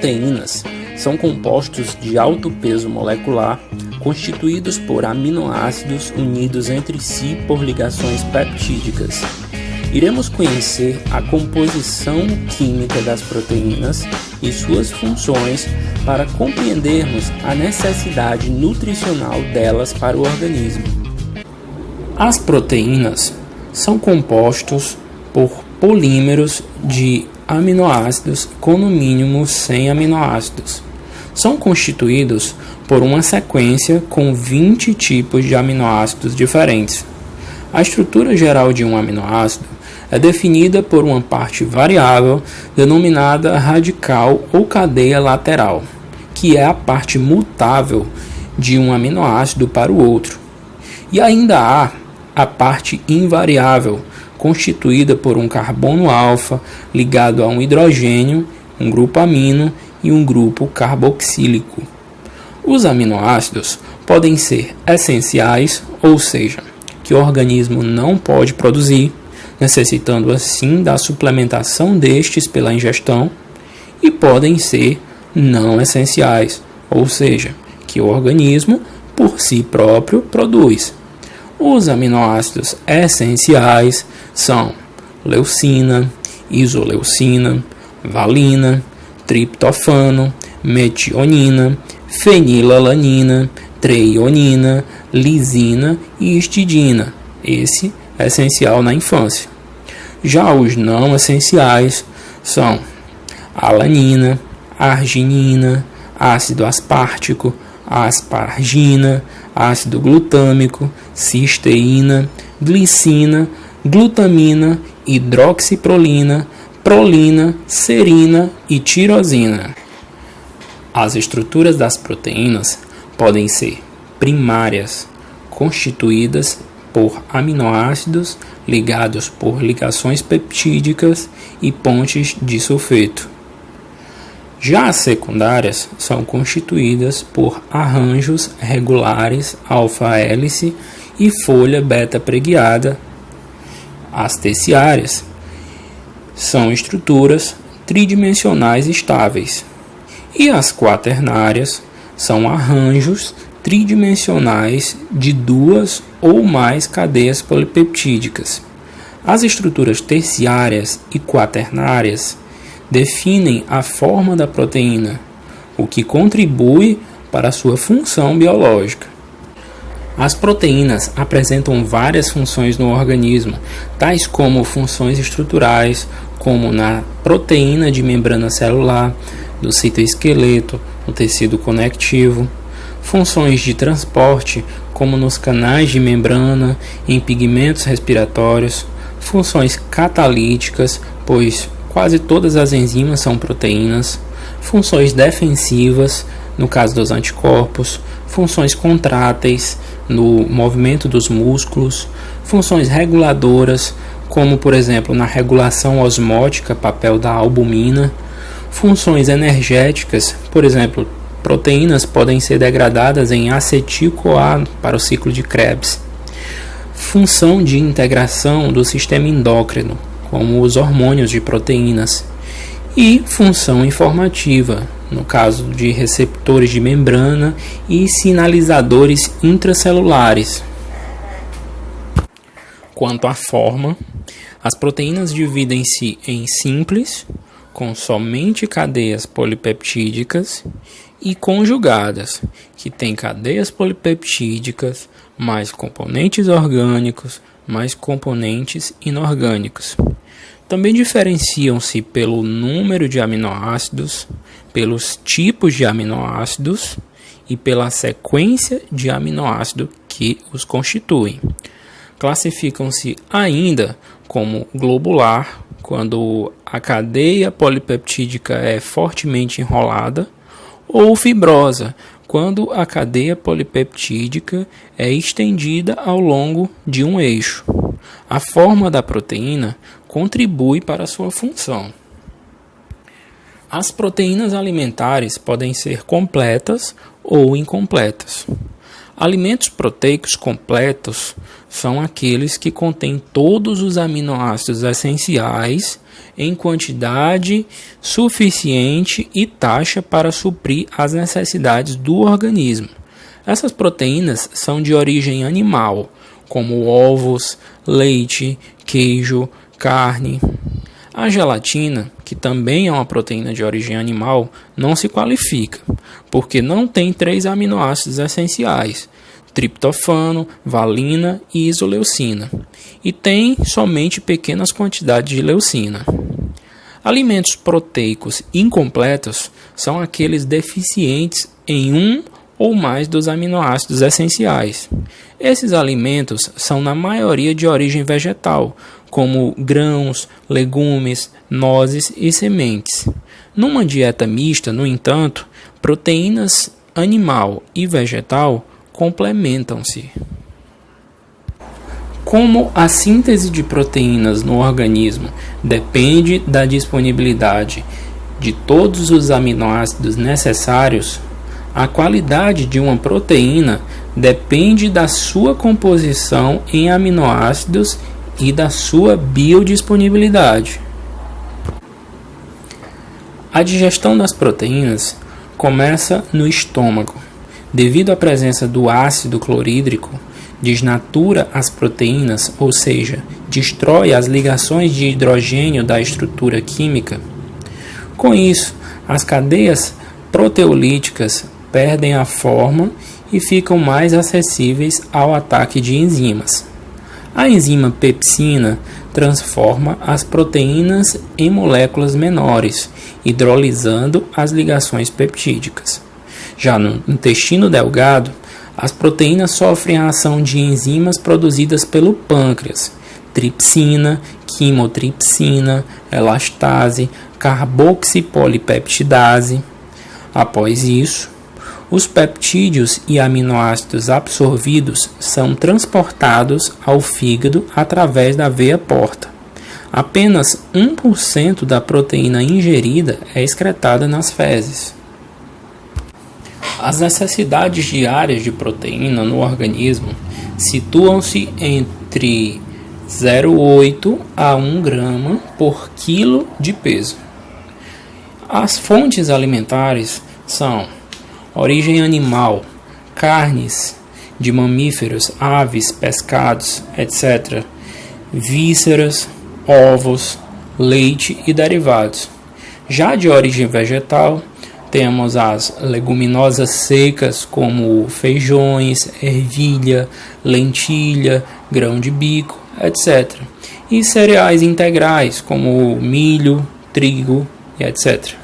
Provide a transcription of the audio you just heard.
proteínas são compostos de alto peso molecular constituídos por aminoácidos unidos entre si por ligações peptídicas. Iremos conhecer a composição química das proteínas e suas funções para compreendermos a necessidade nutricional delas para o organismo. As proteínas são compostos por polímeros de aminoácidos com no mínimo 100 aminoácidos. São constituídos por uma sequência com 20 tipos de aminoácidos diferentes. A estrutura geral de um aminoácido é definida por uma parte variável denominada radical ou cadeia lateral, que é a parte mutável de um aminoácido para o outro. E ainda há a parte invariável, constituída por um carbono alfa ligado a um hidrogênio, um grupo amino e um grupo carboxílico. Os aminoácidos podem ser essenciais, ou seja, que o organismo não pode produzir, necessitando assim da suplementação destes pela ingestão, e podem ser não essenciais, ou seja, que o organismo por si próprio produz. Os aminoácidos essenciais são leucina, isoleucina, valina, triptofano, metionina, fenilalanina, treionina, lisina e histidina. Esse é essencial na infância. Já os não essenciais são alanina, arginina, ácido aspartico, aspargina, ácido glutâmico, cisteína, glicina, glutamina, hidroxiprolina, prolina, serina e tirosina. As estruturas das proteínas podem ser primárias, constituídas por aminoácidos ligados por ligações peptídicas e pontes de sulfeto. Já as secundárias são constituídas por arranjos regulares alfa-hélice e folha beta-preguiada. As terciárias são estruturas tridimensionais estáveis. E as quaternárias são arranjos tridimensionais de duas ou mais cadeias polipeptídicas. As estruturas terciárias e quaternárias definem a forma da proteína, o que contribui para a sua função biológica. As proteínas apresentam várias funções no organismo, tais como funções estruturais, como na proteína de membrana celular, do citoesqueleto, no tecido conectivo, funções de transporte, como nos canais de membrana, em pigmentos respiratórios, funções catalíticas, pois quase todas as enzimas são proteínas, funções defensivas, no caso dos anticorpos, funções contráteis, no movimento dos músculos, funções reguladoras, como por exemplo na regulação osmótica, papel da albumina, funções energéticas, por exemplo, proteínas podem ser degradadas em acetil-CoA para o ciclo de Krebs, função de integração do sistema endócrino, como os hormônios de proteínas, e função informativa, no caso de receptores de membrana e sinalizadores intracelulares. Quanto à forma, as proteínas dividem-se em simples, com somente cadeias polipeptídicas, e conjugadas, que têm cadeias polipeptídicas, mais componentes orgânicos, mais componentes inorgânicos. Também diferenciam-se pelo número de aminoácidos, pelos tipos de aminoácidos e pela sequência de aminoácido que os constituem. Classificam-se ainda como globular, quando a cadeia polipeptídica é fortemente enrolada, ou fibrosa, quando a cadeia polipeptídica é estendida ao longo de um eixo. A forma da proteína contribui para a sua função. As proteínas alimentares podem ser completas ou incompletas. Alimentos proteicos completos são aqueles que contêm todos os aminoácidos essenciais em quantidade suficiente e taxa para suprir as necessidades do organismo. Essas proteínas são de origem animal, como ovos, leite, queijo, carne. A gelatina, que também é uma proteína de origem animal, não se qualifica, porque não tem 3 aminoácidos essenciais, triptofano, valina e isoleucina, e tem somente pequenas quantidades de leucina. Alimentos proteicos incompletos são aqueles deficientes em um ou mais dos aminoácidos essenciais. Esses alimentos são na maioria de origem vegetal, como grãos, legumes, nozes e sementes. Numa dieta mista, no entanto, proteínas animal e vegetal complementam-se. Como a síntese de proteínas no organismo depende da disponibilidade de todos os aminoácidos necessários, a qualidade de uma proteína depende da sua composição em aminoácidos e da sua biodisponibilidade. A digestão das proteínas começa no estômago. Devido à presença do ácido clorídrico, desnatura as proteínas, ou seja, destrói as ligações de hidrogênio da estrutura química. Com isso, as cadeias proteolíticas perdem a forma e ficam mais acessíveis ao ataque de enzimas. A enzima pepsina transforma as proteínas em moléculas menores, hidrolisando as ligações peptídicas. Já no intestino delgado, as proteínas sofrem a ação de enzimas produzidas pelo pâncreas, tripsina, quimotripsina, elastase, carboxipolipeptidase. Após isso, os peptídeos e aminoácidos absorvidos são transportados ao fígado através da veia porta. Apenas 1% da proteína ingerida é excretada nas fezes. As necessidades diárias de proteína no organismo situam-se entre 0,8 a 1 grama por quilo de peso. As fontes alimentares são origem animal, carnes de mamíferos, aves, pescados, etc., vísceras, ovos, leite e derivados. Já de origem vegetal, temos as leguminosas secas, como feijões, ervilha, lentilha, grão de bico, etc., e cereais integrais, como milho, trigo e etc.